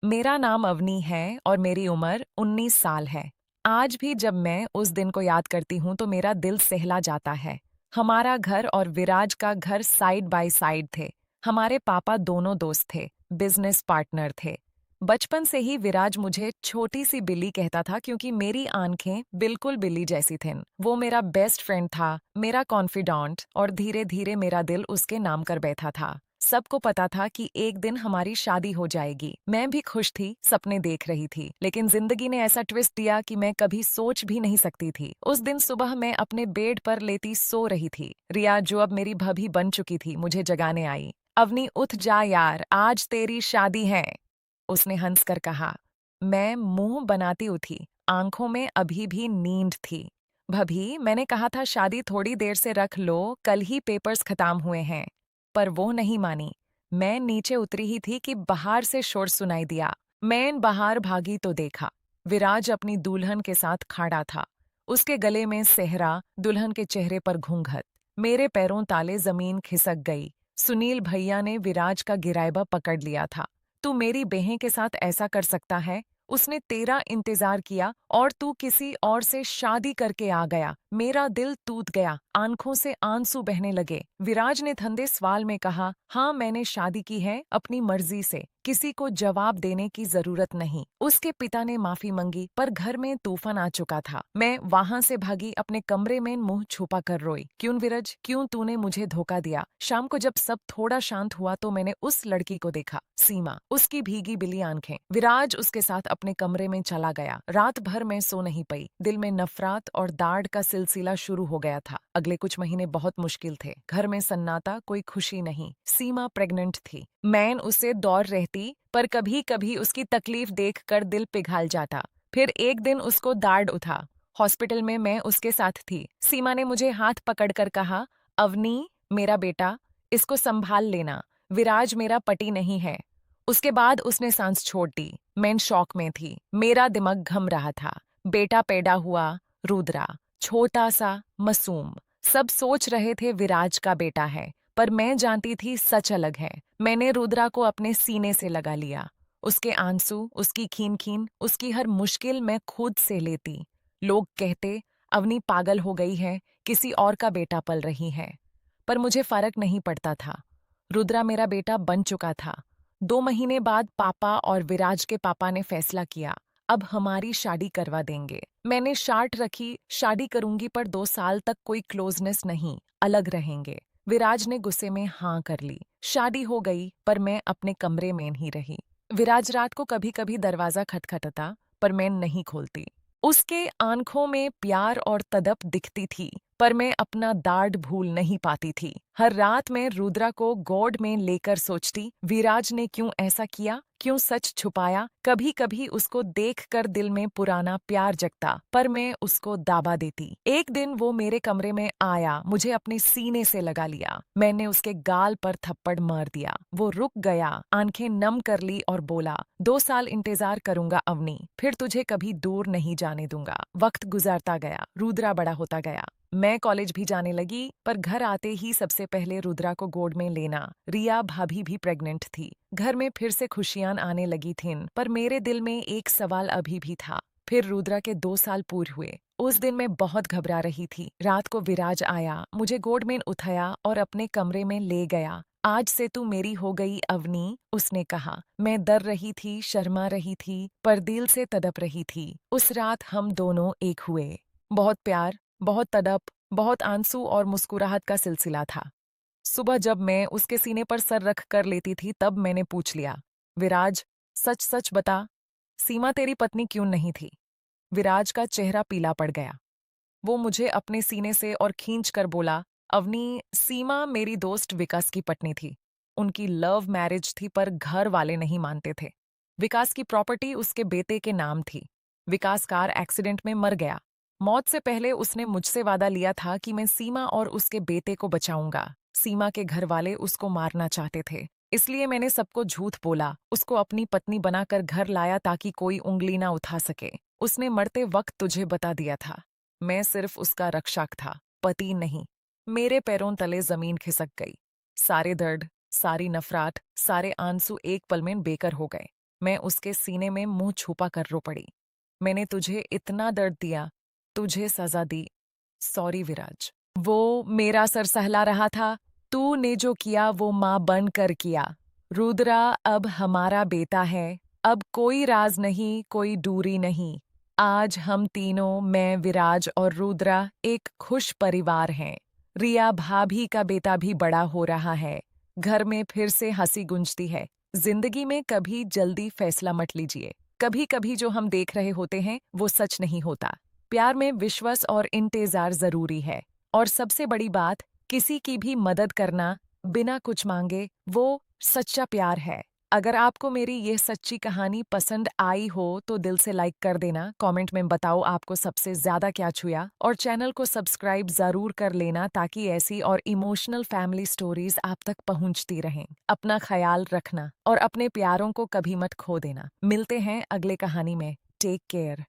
मेरा नाम अवनी है और मेरी उम्र 19 साल है। आज भी जब मैं उस दिन को याद करती हूँ तो मेरा दिल सहला जाता है। हमारा घर और विराज का घर साइड बाय साइड थे। हमारे पापा दोनों दोस्त थे, बिजनेस पार्टनर थे। बचपन से ही विराज मुझे छोटी सी बिल्ली कहता था क्योंकि मेरी आंखें बिल्कुल बिल्ली जैसी थीं। वो मेरा बेस्ट फ्रेंड था, मेरा कॉन्फिडेंट, और धीरे धीरे मेरा दिल उसके नाम कर बैठा था। सबको पता था कि एक दिन हमारी शादी हो जाएगी। मैं भी खुश थी, सपने देख रही थी, लेकिन जिंदगी ने ऐसा ट्विस्ट दिया कि मैं कभी सोच भी नहीं सकती थी। उस दिन सुबह मैं अपने बेड पर लेटी सो रही थी। रिया, जो अब मेरी भाभी बन चुकी थी, मुझे जगाने आई। अवनी, उठ जा यार, आज तेरी शादी है, उसने हंसकर कहा। मैं मुंह बनाती उठी, आंखों में अभी भी नींद थी। भाभी, मैंने कहा था शादी थोड़ी देर से रख लो, कल ही पेपर्स खत्म हुए हैं। पर वो नहीं मानी। मैं नीचे उतरी ही थी कि बाहर से शोर सुनाई दिया। मैं बाहर भागी तो देखा विराज अपनी दुल्हन के साथ खड़ा था। उसके गले में सेहरा, दुल्हन के चेहरे पर घूंघट। मेरे पैरों ताले जमीन खिसक गई। सुनील भैया ने विराज का गिरायबा पकड़ लिया था। तू मेरी बहन के साथ ऐसा कर सकता है? उसने तेरा इंतजार किया और तू किसी और से शादी करके आ गया। मेरा दिल टूट गया, आंखों से आंसू बहने लगे। विराज ने ठंडे सवाल में कहा, हाँ, मैंने शादी की है अपनी मर्जी से, किसी को जवाब देने की जरूरत नहीं। उसके पिता ने माफी मांगी, पर घर में तूफान आ चुका था। मैं वहां से भागी, अपने कमरे में मुंह छुपा कर रोई। क्यों विराज, क्यों तूने मुझे धोखा दिया? शाम को जब सब थोड़ा शांत हुआ तो मैंने उस लड़की को देखा, सीमा, उसकी भीगी बिली आंखें। विराज उसके साथ अपने कमरे में चला गया। रात भर मैं सो नहीं पाई। दिल में नफरत और दाढ़ का सिलसिला शुरू हो गया था। अगले कुछ महीने बहुत मुश्किल थे। घर में सन्नाटा, कोई खुशी नहीं। सीमा प्रेग्नेंट थी। मैं उसे दौड़ रहती, पर कभी कभी उसकी तकलीफ देखकर दिल पिघल जाता। फिर एक दिन उसको दाढ़ उठा। हॉस्पिटल में मैं उसके साथ थी। सीमा ने मुझे हाथ पकड़कर कहा, अवनी, मेरा बेटा, इसको संभाल लेना। विराज मेरा पति नहीं है। उसके बाद उसने सांस छोड़ दी। मैं शॉक में थी। मेरा दिमाग घम रहा था। बेटा पैदा हुआ, रुद्रा, छोटा सा, मासूम। सब सोच रहे थे विराज का बेटा है, पर मैं जानती थी सच अलग है। मैंने रुद्रा को अपने सीने से लगा लिया। उसके आंसू, उसकी खीन खीन, उसकी हर मुश्किल मैं खुद से लेती। लोग कहते, अवनी पागल हो गई है, किसी और का बेटा पल रही है। पर मुझे फर्क नहीं पड़ता था। रुद्रा मेरा बेटा बन चुका था। 2 महीने बाद पापा और विराज के पापा ने फैसला किया, अब हमारी शादी करवा देंगे। मैंने शार्ट रखी, शादी करूंगी, पर 2 साल तक कोई क्लोजनेस नहीं, अलग रहेंगे। विराज ने गुस्से में हाँ कर ली। शादी हो गई, पर मैं अपने कमरे में नहीं रही। विराज रात को कभी कभी दरवाजा खटखटाता, पर मैं नहीं खोलती। उसके आंखों में प्यार और तड़प दिखती थी, पर मैं अपना दाढ़ भूल नहीं पाती थी। हर रात मैं रुद्रा को गोद में लेकर सोचती, विराज ने क्यों ऐसा किया, क्यों सच छुपाया। कभी कभी उसको देखकर दिल में पुराना प्यार जगता, पर मैं उसको दाबा देती। एक दिन वो मेरे कमरे में आया, मुझे अपने सीने से लगा लिया। मैंने उसके गाल पर थप्पड़ मार दिया। वो रुक गया, आंखें नम कर ली और बोला, 2 साल इंतजार करूंगा अवनी, फिर तुझे कभी दूर नहीं जाने दूंगा। वक्त गुजरता गया, रुद्रा बड़ा होता गया। मैं कॉलेज भी जाने लगी, पर घर आते ही सबसे पहले रुद्रा को गोद में लेना। रिया भाभी भी प्रेग्नेंट थी। घर में फिर से खुशियां आने लगी थीं, पर मेरे दिल में एक सवाल अभी भी था। फिर रुद्रा के 2 साल पूरे हुए। उस दिन मैं बहुत घबरा रही थी। रात को विराज आया, मुझे गोद में उठाया और अपने कमरे में ले गया। आज से तू मेरी हो गई अवनी, उसने कहा। मैं डर रही थी, शर्मा रही थी, पर दिल से तड़प रही थी। उस रात हम दोनों एक हुए। बहुत प्यार, बहुत तड़प, बहुत आंसू और मुस्कुराहट का सिलसिला था। सुबह जब मैं उसके सीने पर सर रख कर लेती थी, तब मैंने पूछ लिया, विराज, सच सच बता, सीमा तेरी पत्नी क्यों नहीं थी? विराज का चेहरा पीला पड़ गया। वो मुझे अपने सीने से और खींच कर बोला, अवनी, सीमा मेरी दोस्त विकास की पत्नी थी। उनकी लव मैरिज थी, पर घर वाले नहीं मानते थे। विकास की प्रॉपर्टी उसके बेटे के नाम थी। विकास कार एक्सीडेंट में मर गया। मौत से पहले उसने मुझसे वादा लिया था कि मैं सीमा और उसके बेटे को बचाऊंगा। सीमा के घर वाले उसको मारना चाहते थे, इसलिए मैंने सबको झूठ बोला, उसको अपनी पत्नी बनाकर घर लाया ताकि कोई उंगली ना उठा सके। उसने मरते वक्त तुझे बता दिया था। मैं सिर्फ उसका रक्षक था, पति नहीं। मेरे पैरों तले जमीन खिसक गई। सारे दर्द, सारी नफरत, सारे आंसू एक पल में बेकार हो गए। मैं उसके सीने में मुंह छुपा कर रो पड़ी। मैंने तुझे इतना दर्द दिया, तुझे सजा दी। सॉरी विराज। वो मेरा सर सहला रहा था। तूने जो किया वो माँ बन कर किया। रुद्रा अब हमारा बेटा है। अब कोई राज नहीं, कोई दूरी नहीं। आज हम तीनों, मैं, विराज और रुद्रा, एक खुश परिवार हैं। रिया भाभी का बेटा भी बड़ा हो रहा है। घर में फिर से हंसी गूंजती है। जिंदगी में कभी जल्दी फैसला मत लीजिए। कभी कभी जो हम देख रहे होते हैं वो सच नहीं होता। प्यार में विश्वास और इंतजार जरूरी है। और सबसे बड़ी बात, किसी की भी मदद करना बिना कुछ मांगे, वो सच्चा प्यार है। अगर आपको मेरी ये सच्ची कहानी पसंद आई हो तो दिल से लाइक कर देना, कमेंट में बताओ आपको सबसे ज्यादा क्या छुआ, और चैनल को सब्सक्राइब जरूर कर लेना ताकि ऐसी और इमोशनल फैमिली स्टोरीज आप तक पहुंचती रहें। अपना ख्याल रखना और अपने प्यारों को कभी मत खो देना। मिलते हैं अगले कहानी में। Take care.